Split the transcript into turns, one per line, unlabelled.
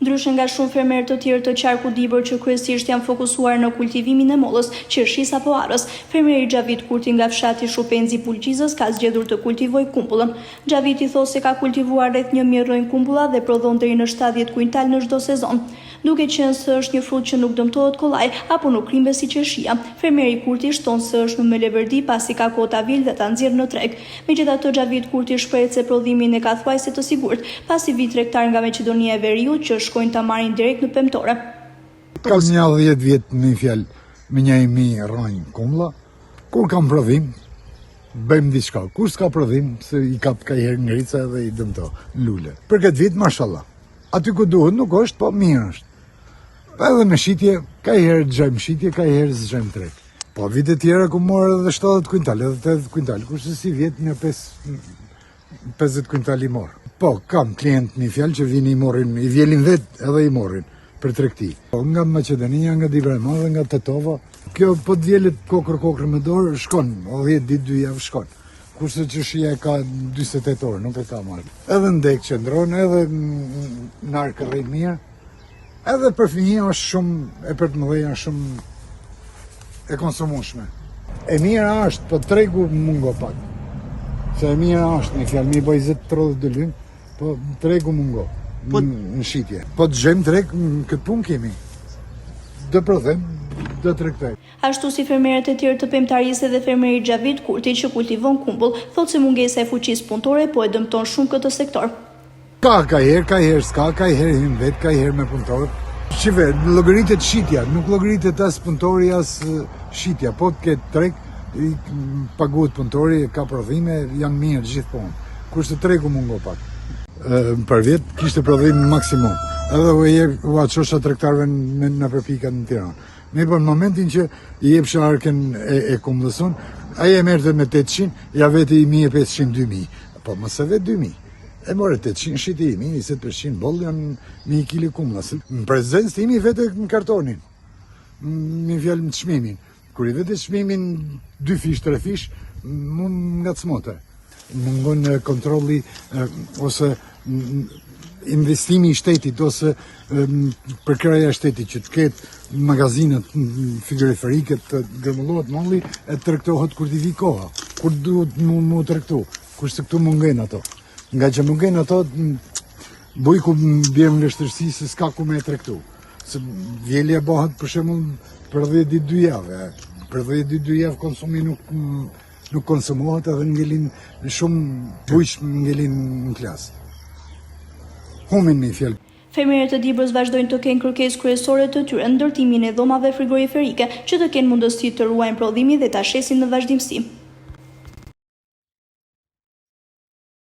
Ndryshe nga shumë fermerë të tjerë të qarku Dibër që kryesisht janë fokusuar në kultivimin e mollës, qershisë apo arës, fermeri Xhavit Kurti nga fshati Shupenzi Pulqizës ka zgjedhur të kultivojë kumbullën. Xhaviti thosë se ka kultivuar rreth 1000 rrojnë kumbulla dhe prodhon deri në 70 kuintal në çdo sezon. Duke qenë se është një frut që nuk dëmtohet kollaj apo nuk krimbe si qershia, fermeri Kurti shton se është në Meleverdi pasi ka kota vil dhe ta nxjerr në treg. Megjithatë, Xhavit Kurti shprehet se prodhimin e ka thuajse të sigurt, pasi vi tregtar nga Maqedonia e Veriut që shkojnë ta marrin direkt në pemtore.
Kam një 10 vjet në fjalë me 1000 rrojnë kumbulla. Kur kam prodhim, bëjmë diçka. Kur s'ka prodhim, se i kap ka herë ngrica dhe i dëmto lule. Për këtë vit, mashallah. Aty ku duhet nuk është, po mirë është. Edhe me shitje, ka herë gjajmë shitje, ka herë zgjajmë treg. Po vite tjera ku morë edhe 70 kuintal, edhe 80 kuintal, kurse si vjet një 50 kuintal i morë. Po, kam klient një fjalë që vini i morrin, i vjelin vetë edhe i morrin për tregti. Po, nga Maqedonia, nga Divrema dhe nga Tetova, kjo po të vjelit kokër me dorë, shkon, o 10 ditë 2 javë shkon. Kurse qershia ka 48 orë, nuk e ka marrë. Edhe ndek qëndron, edhe në arkë rrejt mirë, edhe për fëmijë është shumë, e për të mëdhenj është shumë e konsumueshme. E mira është, po tregu mungo pak. Se e mira është, një fjalë mi bëj 20-30 lynë, po tregu mungo në shitje. Po të gjem treg, këtë punë kemi. Dë prodhem, dë tregtoj.
Ashtu si fermerët e tjerë të pemtarisë dhe fermeri Xhavit Kurti që kultivon kumbull, thotë se mungesa e fuqisë punëtore po e dëmton shumë këtë sektor.
Ka herë s'ka, ka herë hyn vet, ka herë me punëtor. Shive, llogaritet shitja, nuk llogaritet as punëtori as shitja, po të ketë treg, i paguhet punëtori, ka prodhime, janë mirë gjithmonë. Kurse tregu mungo pak. Për vjet kishte prodhim maksimum. Edhe u çosha tregtarëve në përpikat në Tiranë. Me për momentin që i jepsha arkën e kumbullës, ai e merrte me 800, ja veti 1500-2000. Po mos e vet 2000. E more 800 shiti imi, 20% boll janë 1000 kg kumbulla. Në prezencë timi vete në kartonin. Mi fjalë në çmimin. Kur i vete çmimin 2 fish, 3 fish, mund ngacmote. Mungon kontrolli ose investimi i shtetit ose përkraja e shtetit që të ketë magazinat frigoriferike të gërmullohet molli e tregtohet kur t'i vi koha, kur duhet mu tregtu, kurse këtu mungen ato. Nga që mungen ato, bujku bjerë në vështirësi se s'ka ku me e tregtu. Se vjelja bëhet për shembull për 10 ditë 2 javë. Për 10 ditë 2 javë konsumi nuk konsumohet edhe ngelin shumë bujq ngelin në klasë. Humin një fjalë.
Fermerët e Dibrës vazhdojnë të kenë kërkesë kryesore të tyre në ndërtimin e dhomave frigoriferike që të kenë mundësi të ruajnë prodhimin dhe ta shesin në vazhdimsi.